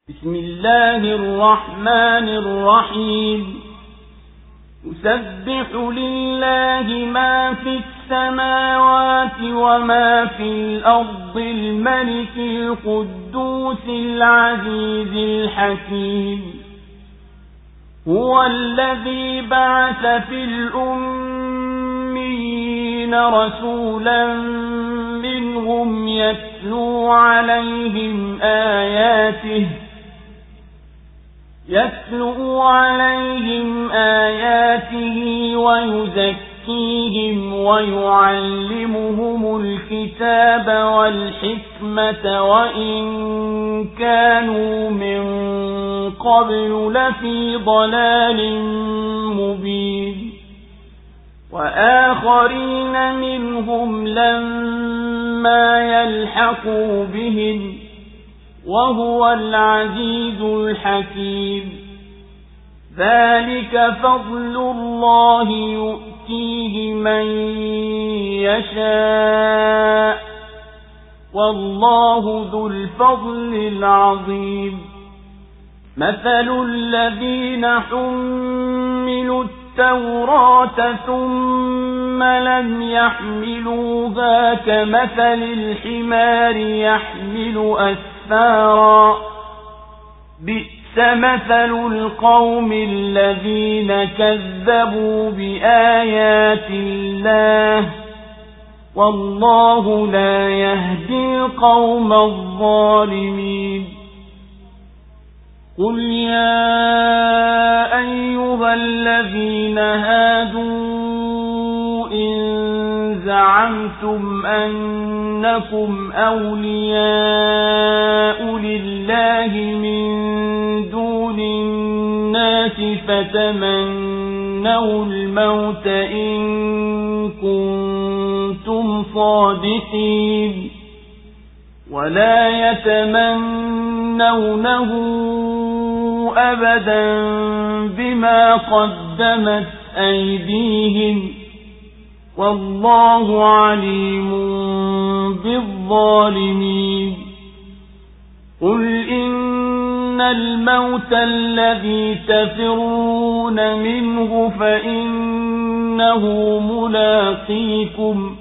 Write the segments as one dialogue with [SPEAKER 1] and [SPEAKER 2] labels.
[SPEAKER 1] بسم الله الرحمن الرحيم يسبح لله ما في السماوات وما في الأرض الملك القدوس العزيز الحكيم هو الذي بعث في الأميين رسولا منهم يتلو عليهم آياته ويزكيهم ويعلمهم الكتاب والحكمة وإن كانوا من قبل لفي ضلال مبين وآخرين منهم لما يلحقوا بهم وهو العزيز الحكيم ذلك فضل الله يؤتيه من يشاء والله ذو الفضل العظيم مثل الذين حملوا التوراة ثم لم يحملوها كمثل الحمار يحمل أسفارا بئس مثل القوم الذين كذبوا بآيات الله والله لا يهدي القوم الظالمين قل يا أيها الذين هادوا إن زعمتم أنكم أولياء لله من دون الناس فتمنوا الموت إن كنتم صادقين ولا يتمنونه أبدا بما قدمت أيديهم والله عليم بالظالمين قل إن الموت الذي تفرون منه فإنه ملاقيكم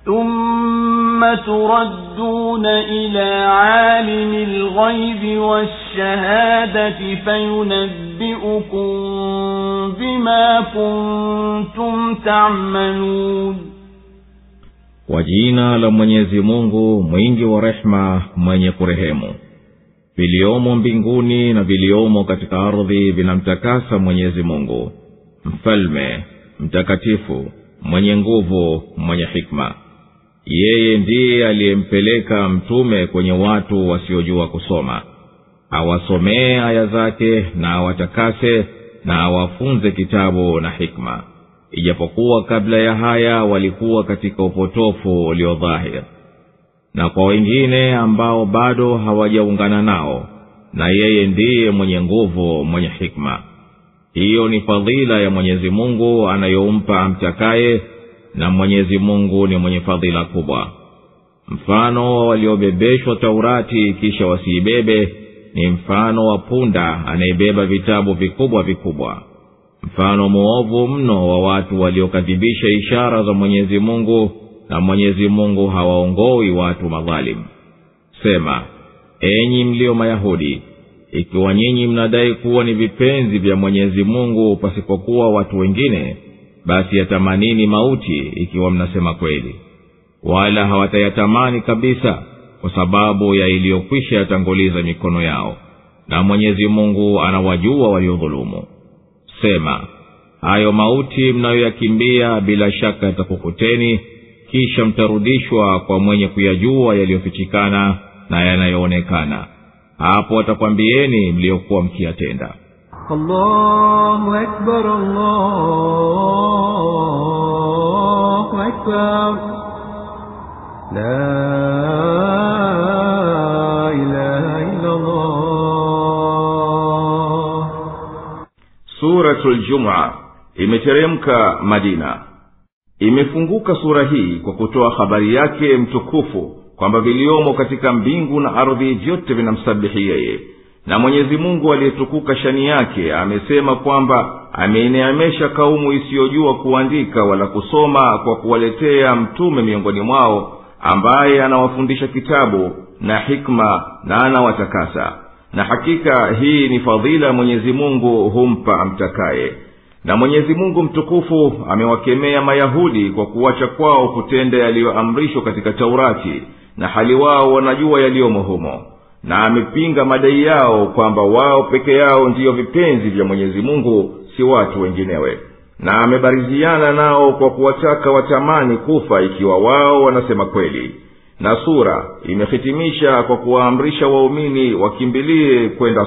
[SPEAKER 1] ثم تردون إلى عالم الغيب والشهادة فينبئكم بما كنتم تعملون
[SPEAKER 2] kwa jina la Mwenyezi Mungu mwingi wa rehema mwenye kurehemu. Viliomo mbinguni na viliomo katika ardhi vinamtakasa Mwenyezi Mungu, mfalme mtakatifu mwenye nguvu mwenye hikma. Yeye ndiye aliyempeleka mtume kwenye watu wasiojua kusoma, awasomee aya zake na awatakase na awafunze kitabu na hikma, ijapokuwa kabla ya haya walikuwa katika upotofu uliodhahir. Na kwa wengine ambao bado hawajaungana nao, na yeye ndiye mwenye nguvu mwenye hikma. Hiyo ni fadhila ya Mwenyezi Mungu anayompa amtakaye, na Mwenyezi Mungu ni mwenye fadhila kubwa. Mfano wa waliobebeshwa Taurati kisha wasiibebe ni mfano wa punda anayebeba vitabu vikubwa vikubwa. Mfano muovu mno wa watu waliokadhibisha ishara za Mwenyezi Mungu, na Mwenyezi Mungu hawaongoi watu madhalimu. Sema, enyi mlio Mayahudi, ikiwa nyinyi mnadai kuwa ni vipenzi vya Mwenyezi Mungu pasipokuwa watu wengine, basi yatamanini mauti ikiwa mnasema kweli. Wala hawatayatamani kabisa kwa sababu ya iliyokwisha yatanguliza mikono yao, na Mwenyezi Mungu anawajua waliodhulumu. Sema, hayo mauti mnayoyakimbia bila shaka yatakukuteni, kisha mtarudishwa kwa mwenye kuyajua yaliyofichikana na yanayoonekana. Hapo atakwambieni mliokuwa mkiyatenda.
[SPEAKER 3] Allahu Akbar, Allahu Akbar, la ilaha illa Allah.
[SPEAKER 4] Suratul Jumu'ah imeteremka Madina. Imefunguka sura hii kwa kutoa habari yake mtukufu kwamba viliomo katika mbingu na ardhi vyote vinamsabihi yeye. Na Mwenyezi Mungu aliyetukuka shani yake amesema kwamba ameineemesha kaumu isiyojua kuandika wala kusoma kwa kuwaletea mtume miongoni mwao ambaye anawafundisha kitabu na hikma na anawatakasa. Na hakika hii ni fadhila Mwenyezi Mungu humpa amtakaye. Na Mwenyezi Mungu mtukufu amewakemea Mayahudi kwa kuacha kwao kutenda yaliyoamrishwa katika Taurati, na hali wao wanajua yaliyomo humo. Na amepinga madai yao kwamba wao peke yao ndiyo vipenzi vya Mwenyezi Mungu, si watu wenginewe. Na amebariziana nao kwa kuwataka watamani kufa ikiwa wao wanasema kweli. Na sura imehitimisha kwa kuwaamrisha waumini wakimbilie kwenda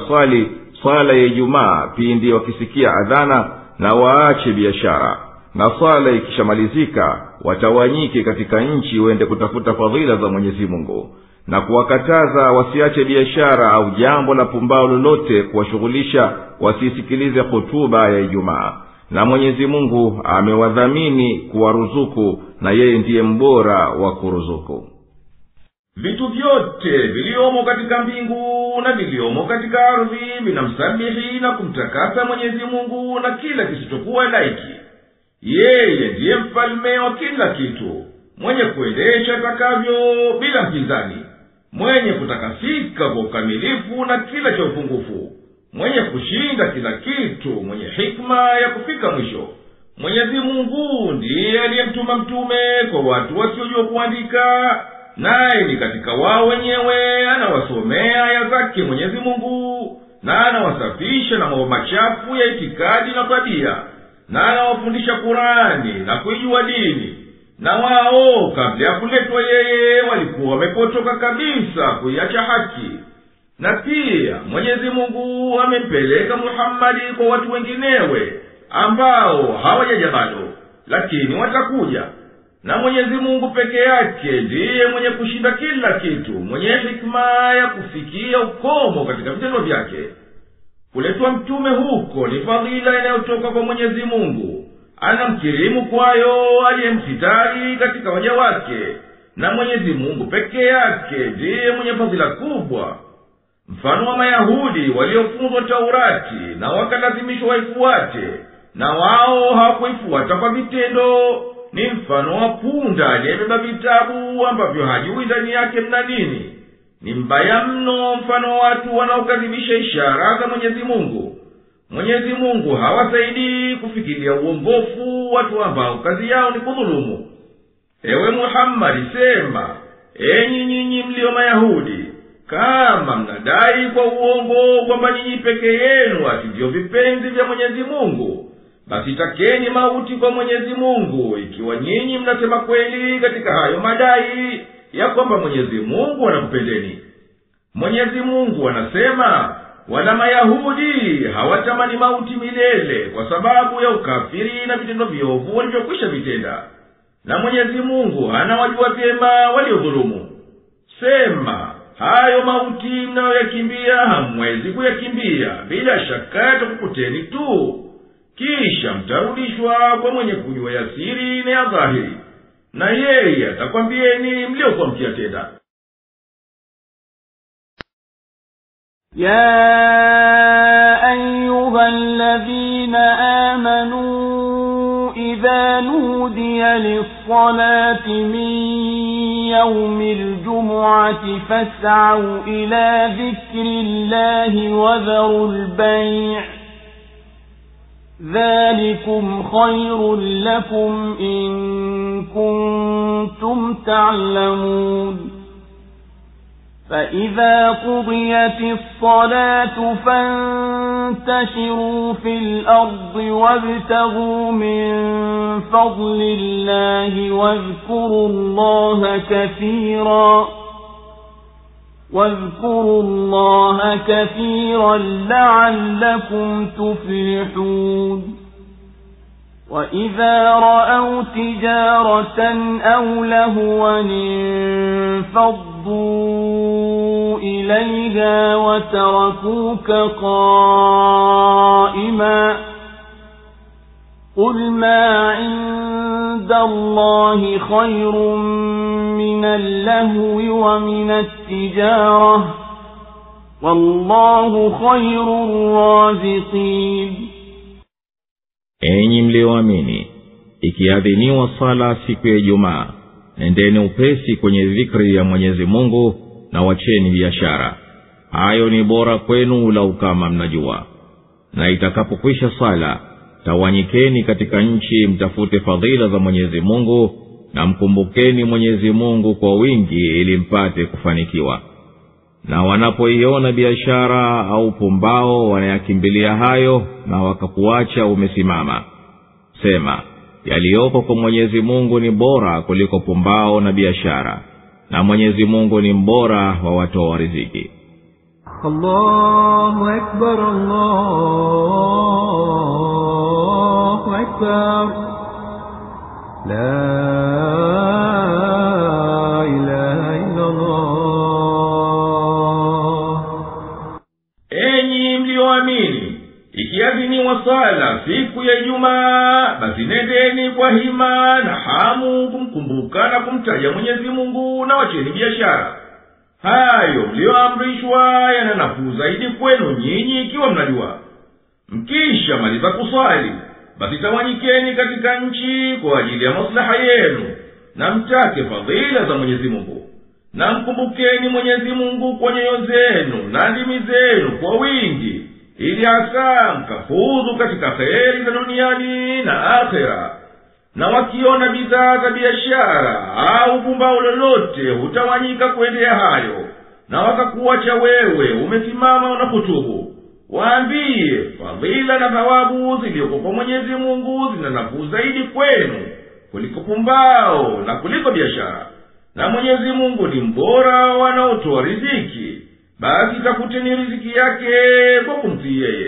[SPEAKER 4] swala ya Ijumaa pindi wakisikia adhana, na waache biashara. Na swala ikishamalizika watawanyike katika nchi wende kutafuta fadhila za Mwenyezi Mungu, na kuwakataza wasiache biashara au jambo la pumbao lolote kuwashughulisha wasisikilize hutuba ya Ijumaa. Na Mwenyezi Mungu amewadhamini kuwaruzuku, na yeye ndiye mbora wa kuruzuku.
[SPEAKER 2] Vitu vyote viliomo katika mbingu na viliomo katika ardhi vinamsabihi na kumtakasa Mwenyezi Mungu na kila kisichokuwa laiki. Yeye ndiye mfalme wa kila kitu, mwenye kuendesha atakavyo bila mpinzani, mwenye kutakasika kwa ukamilifu na kila cha upungufu, mwenye kushinda kila kitu, mwenye hikma ya kufika mwisho. Mwenyezi Mungu ndiye aliyemtuma mtume kwa watu wasiojua kuandika, naye ni katika wao wenyewe anawasomea aya zake Mwenyezi Mungu, na anawasafisha na mambo machafu ya itikadi na tabia, na anawafundisha Kurani na kuijua dini. Na wao kabla ya kuletwa yeye walikuwa wamepotoka kabisa kuiacha haki. Na pia Mwenyezi Mungu amempeleka Muhammadi kwa watu wenginewe ambao hawajaja bado, lakini watakuja. Na Mwenyezi Mungu peke yake ndiye mwenye kushinda kila kitu, mwenye hikma ya kufikia ukomo katika vitendo vyake. Kuletwa mtume huko ni fadhila inayotoka kwa Mwenyezi Mungu. Anamkirimu kwayo aliyemhitari katika waja wake, na Mwenyezi Mungu peke yake ndiye mwenye fadhila kubwa. Mfano wa Mayahudi waliofunzwa Taurati na wakalazimishwa waifuate, na wao hawakuifuata kwa vitendo, ni mfano wa punda aliyebeba vitabu ambavyo hajui ndani yake mna nini. Ni mbaya mno mfano wa watu wanaokadhibisha ishara za Mwenyezi Mungu. Mwenyezi Mungu hawasaidii kufikiria uongofu watu ambao kazi yao ni kudhulumu. Ewe Muhammad, sema, enyi nyinyi mlio Mayahudi, kama mnadai kwa uongo kwamba nyinyi peke yenu ati ndio vipenzi vya Mwenyezi Mungu, basi takeni mauti kwa Mwenyezi Mungu ikiwa nyinyi mnasema kweli katika hayo madai ya kwamba Mwenyezi Mungu anakupendeni. Mwenyezi Mungu anasema, wala Mayahudi hawatamani mauti milele kwa sababu ya ukafiri na vitendo viovu walivyokwisha vitenda. Na Mwenyezi Mungu anawajua vyema waliodhulumu. Sema, hayo mauti mnayoyakimbia hamwezi kuyakimbia, bila shaka yatakukuteni tu. Kisha mtarudishwa kwa mwenye kujua ya siri na ya dhahiri, na yeye atakwambieni mliokuwa mkiyatenda.
[SPEAKER 1] يا أيها الذين آمنوا إذا نودي للصلاة من يوم الجمعة فاسعوا إلى ذكر الله وذروا البيع ذلكم خير لكم إن كنتم تعلمون فإذا قضيت الصلاة فانتشروا في الأرض وابتغوا من فضل الله واذكروا الله كثيرا لعلكم تفلحون وإذا رأوا تجارة أو لهوا انفضوا إليها وتركوك قائما قل ما عند الله خير من اللهو ومن التجارة والله خير الرازقين.
[SPEAKER 2] Enyi mlioamini, ikiadhiniwa sala siku ya Ijumaa, nendeni upesi kwenye dhikri ya Mwenyezi Mungu na wacheni biashara. Hayo ni bora kwenu lau kama mnajua. Na itakapokwisha sala, tawanyikeni katika nchi mtafute fadhila za Mwenyezi Mungu na mkumbukeni Mwenyezi Mungu kwa wingi ili mpate kufanikiwa. Na wanapoiona biashara au pumbao wanayakimbilia hayo na wakakuacha umesimama. Sema, yaliyoko kwa Mwenyezi Mungu ni bora kuliko pumbao na biashara, na Mwenyezi Mungu ni mbora wa watoa riziki.
[SPEAKER 3] Allahu Akbar, Allahu Akbar. La ilaha illa Allah.
[SPEAKER 4] Enyi mlioamini, ikiadhiniwa sala siku ya Ijumaa, basi nendeni kwa hima na hamu kumkumbuka na kumtaja Mwenyezi Mungu na wacheni biashara. Hayo mlioamrishwa yana nafuu zaidi kwenu nyinyi ikiwa mnajua. Mkisha maliza kusali, basi tawanyikeni katika nchi kwa ajili ya maslaha yenu, na mtake fadhila za Mwenyezi Mungu. Na mkumbukeni Mwenyezi Mungu kwa nyoyo zenu na ndimi zenu kwa wingi, ili hasa mkafuzu katika kheri za duniani na akhera. Na wakiona bidhaa za biashara au pumbao lolote hutawanyika kuendea hayo, na wakakuacha wewe umesimama unapotubu. Waambie, fadhila na thawabu zilizoko kwa Mwenyezi Mungu zina nafuu zaidi kwenu kuliko pumbao na kuliko biashara, na Mwenyezi Mungu ni mbora wanaotoa riziki. Basi tafuteni riziki yake kwa kumtii yeye.